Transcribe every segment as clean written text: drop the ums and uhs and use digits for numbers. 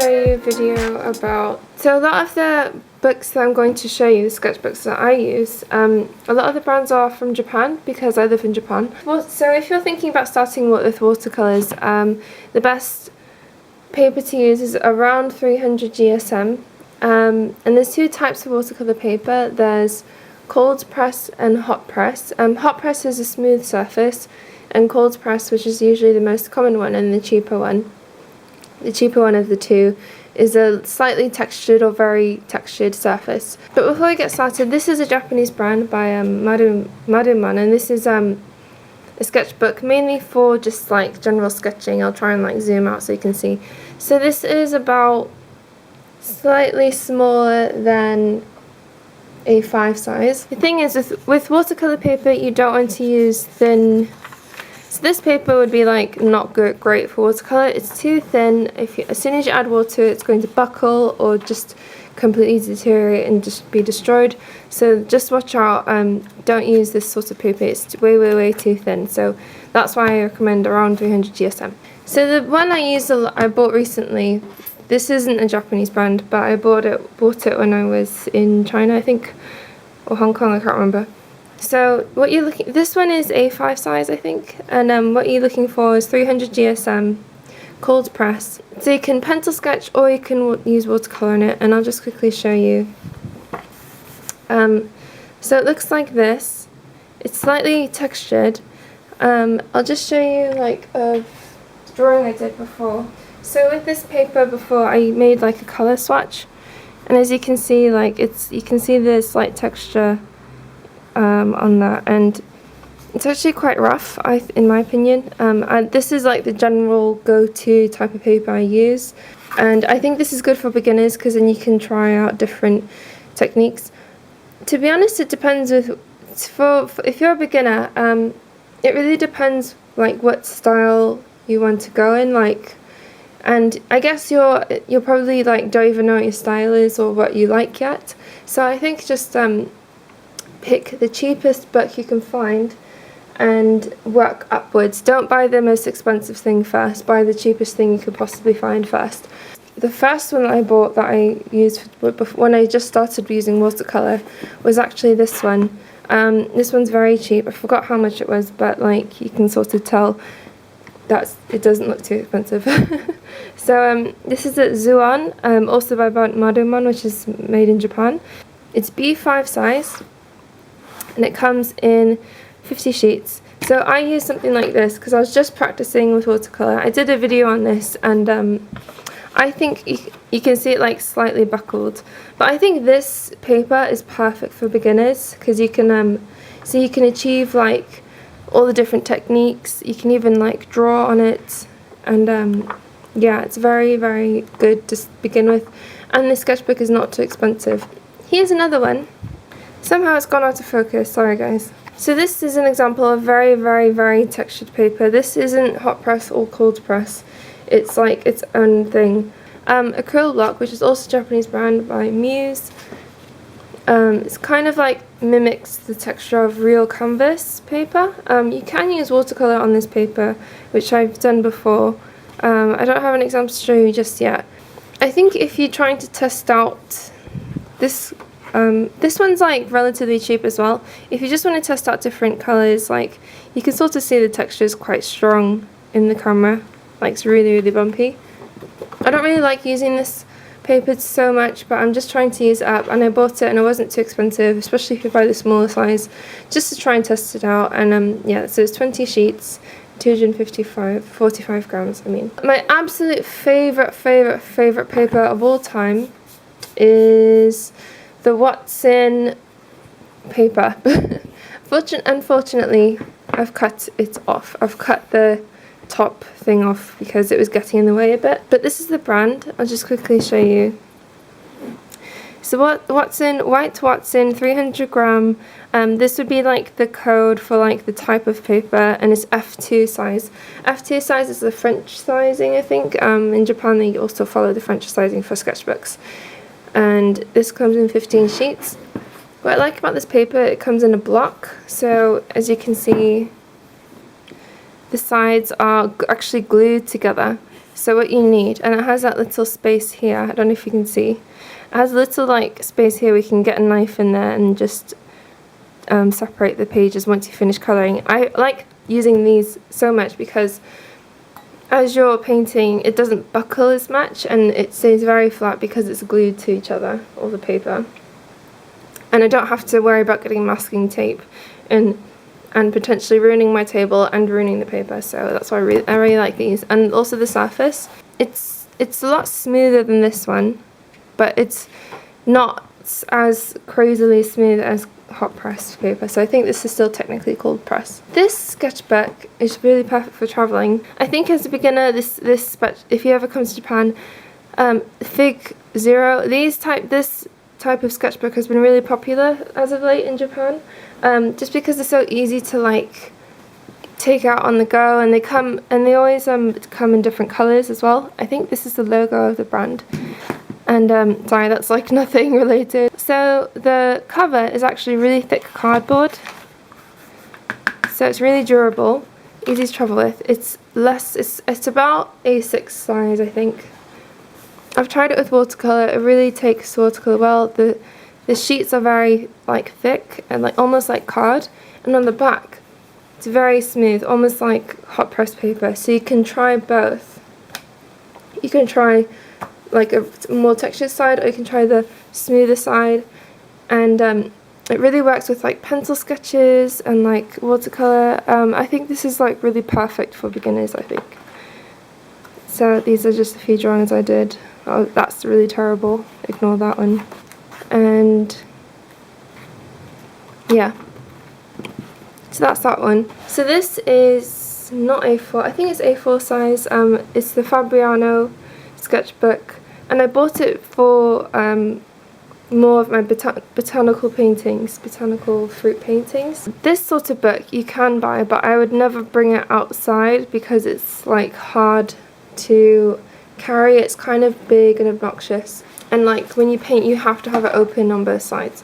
show you a video about, so a lot of the books that I'm going to show you, the sketchbooks that I use, a lot of the brands are from Japan because I live in Japan. So if you're thinking about starting with watercolours, the best paper to use is around 300 GSM, and there's two types of watercolour paper. There's cold press and hot press. Hot press is a smooth surface, and cold press, which is usually the most common one and the cheaper one of the two, is a slightly textured or very textured surface. But before we get started, this is a Japanese brand by Maruman, and this is a sketchbook mainly for just like general sketching. I'll try and like zoom out so you can see. So this is about slightly smaller than A5 size. The thing is, with watercolor paper, you don't want to use thin. So this paper would be like not great for watercolor. It's too thin. As soon as you add water, it's going to buckle or just completely deteriorate and just be destroyed. So just watch out. Don't use this sort of paper. It's way too thin. So that's why I recommend around 300 GSM. So the one I bought recently. This isn't a Japanese brand, but I bought it when I was in China, I think, or Hong Kong. I can't remember. So what you're looking, this one is A5 size, I think, and what you're looking for is 300 GSM, cold press. So you can pencil sketch or you can use watercolor in it, and I'll just quickly show you. So it looks like this. It's slightly textured. I'll just show you like a drawing I did before. So with this paper before, I made like a color swatch, and as you can see, like you can see the slight texture on that, and it's actually quite rough, in my opinion. This is like the general go-to type of paper I use, and I think this is good for beginners because then you can try out different techniques. To be honest, it depends if you're a beginner. It really depends like what style you want to go in, like. And I guess you're probably like don't even know what your style is or what you like yet. So I think just pick the cheapest book you can find and work upwards. Don't buy the most expensive thing first. Buy the cheapest thing you could possibly find first. The first one that I bought that I used when I just started using watercolor was actually this one. This one's very cheap. I forgot how much it was, but like you can sort of tell that it doesn't look too expensive. So this is a Zuan, also by Maruman, which is made in Japan. It's B5 size, and it comes in 50 sheets. So I use something like this because I was just practicing with watercolor. I did a video on this, and I think you can see it like slightly buckled. But I think this paper is perfect for beginners because you can achieve like all the different techniques. You can even like draw on it, and yeah, it's very good to begin with, and the sketchbook is not too expensive. Here's another one. Somehow it's gone out of focus, sorry guys. So this is an example of very textured paper. This isn't hot press or cold press, it's like its own thing. Acrylic, which is also a Japanese brand by Muse. It's kind of like mimics the texture of real canvas paper. You can use watercolor on this paper, which I've done before. I don't have an example to show you just yet. I think if you're trying to test out this one's like relatively cheap as well. If you just want to test out different colors, like you can sort of see the texture is quite strong in the camera, like it's really bumpy. I don't really like using this paper so much, but I'm just trying to use it up, and I bought it and it wasn't too expensive, especially if you buy the smaller size, just to try and test it out. And yeah, so it's 20 sheets, 45 grams, I mean. My absolute favorite paper of all time is the Watson paper. Unfortunately, I've cut it off. I've cut the top thing off because it was getting in the way a bit. But this is the brand. I'll just quickly show you. So White Watson 300 gram. This would be like the code for like the type of paper, and it's F2 size. F2 size is the French sizing, I think. In Japan they also follow the French sizing for sketchbooks. And this comes in 15 sheets. What I like about this paper, it comes in a block. So as you can see, the sides are actually glued together. So what you need, and it has that little space here, I don't know if you can see, it has a little like space here we can get a knife in there and just separate the pages once you finish colouring. I like using these so much because as you're painting it doesn't buckle as much and it stays very flat because it's glued to each other, all the paper. And I don't have to worry about getting masking tape and potentially ruining my table and ruining the paper, so that's why I really like these. And also the surface, it's a lot smoother than this one, but it's not as crazily smooth as hot press paper, so I think this is still technically called press. This sketchbook is really perfect for traveling. I think as a beginner, if you ever come to Japan, Fig Zero, this type of sketchbook has been really popular as of late in Japan, just because they're so easy to like take out on the go, and they always come in different colors as well. I think this is the logo of the brand. And sorry, that's like nothing related. So the cover is actually really thick cardboard, so it's really durable, easy to travel with. It's about A6 size, I think. I've tried it with watercolor. It really takes watercolor well. The sheets are very like thick and like almost like card, and on the back it's very smooth, almost like hot press paper. So you can try both. You can try like a more textured side, or you can try the smoother side, and it really works with like pencil sketches and like watercolor. I think this is like really perfect for beginners, I think. So these are just a few drawings I did. Oh, that's really terrible, ignore that one. And yeah, so that's that one. So this is not A4, I think it's A4 size. It's the Fabriano sketchbook, and I bought it for more of my botanical paintings, botanical fruit paintings. This sort of book you can buy, but I would never bring it outside because it's like hard to carry. It's kind of big and obnoxious, and like when you paint you have to have it open on both sides.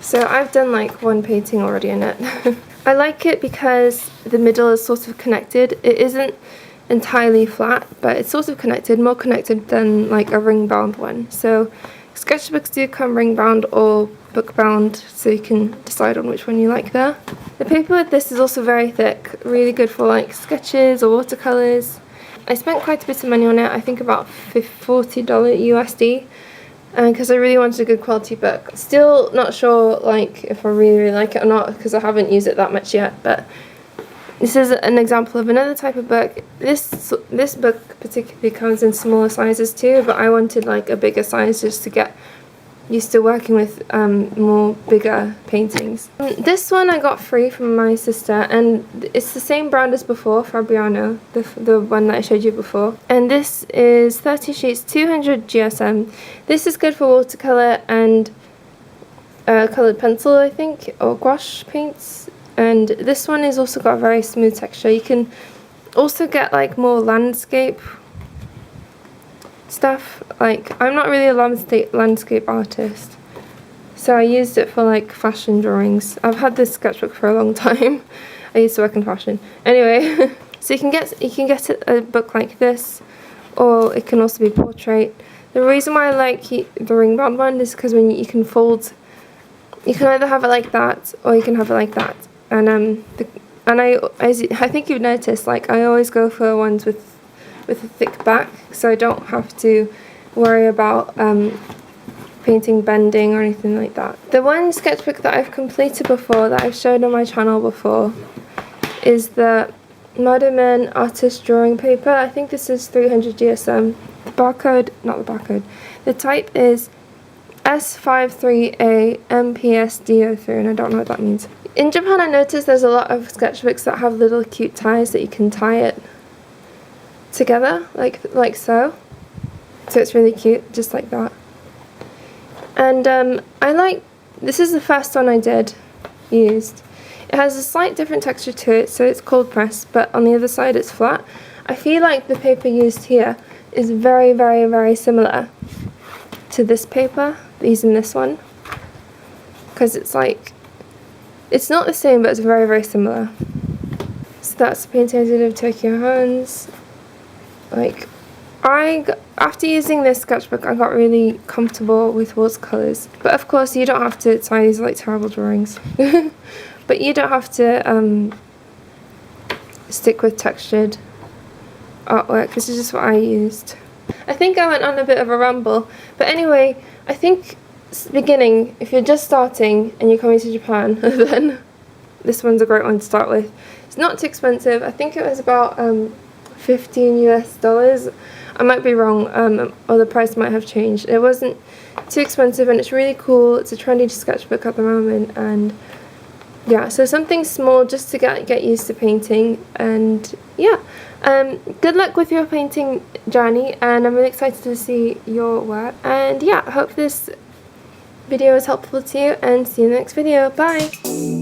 So I've done like one painting already in it. I like it because the middle is sort of connected. It isn't entirely flat, but it's sort of connected, more connected than like a ring bound one. So sketchbooks do come ring bound or book bound, so you can decide on which one you like there. The paper with this is also very thick, really good for like sketches or watercolors. I spent quite a bit of money on it, I think about $40 USD, because I really wanted a good quality book. Still not sure like if I really like it or not, because I haven't used it that much yet, but this is an example of another type of book. This book particularly comes in smaller sizes too, but I wanted like a bigger size just to get used to working with more bigger paintings. This one I got free from my sister, and it's the same brand as before, Fabriano, the one that I showed you before. And this is 30 sheets, 200 GSM. This is good for watercolor and coloured pencil, I think, or gouache paints. And this one has also got a very smooth texture. You can also get like more landscape stuff. Like, I'm not really a landscape artist, so I used it for like fashion drawings. I've had this sketchbook for a long time. I used to work in fashion. Anyway, so you can get a book like this, or it can also be portrait. The reason why I like the ring bound one is because when you can fold, you can either have it like that or you can have it like that. And I think you've noticed, like I always go for ones with a thick back, so I don't have to worry about painting bending or anything like that. The one sketchbook that I've completed before, that I've shown on my channel before, is the Madman Artist Drawing Paper. I think this is 300 GSM. The barcode, not the barcode, the type is S53A MPSD03, and I don't know what that means. In Japan I noticed there's a lot of sketchbooks that have little cute ties that you can tie it together, like so. So it's really cute, just like that. And this is the first one I used. It has a slight different texture to it, so it's cold pressed, but on the other side it's flat. I feel like the paper used here is very, very, very similar to this paper, using this one, because it's like, it's not the same, but it's very, very similar. So that's the painting I did of Tokyo Hands. Like, after using this sketchbook, I got really comfortable with watercolours. But of course, you don't have to. Sorry, these are like terrible drawings. But you don't have to stick with textured artwork. This is just what I used. I think I went on a bit of a ramble. But anyway, I think beginning, if you're just starting and you're coming to Japan, then this one's a great one to start with. It's not too expensive. I think it was about $15 US. I might be wrong, or the price might have changed. It wasn't too expensive, and it's really cool. It's a trendy sketchbook at the moment, and yeah, so something small just to get used to painting. And yeah, good luck with your painting journey, and I'm really excited to see your work. And yeah, I hope this video was helpful to you, and see you in the next video. Bye!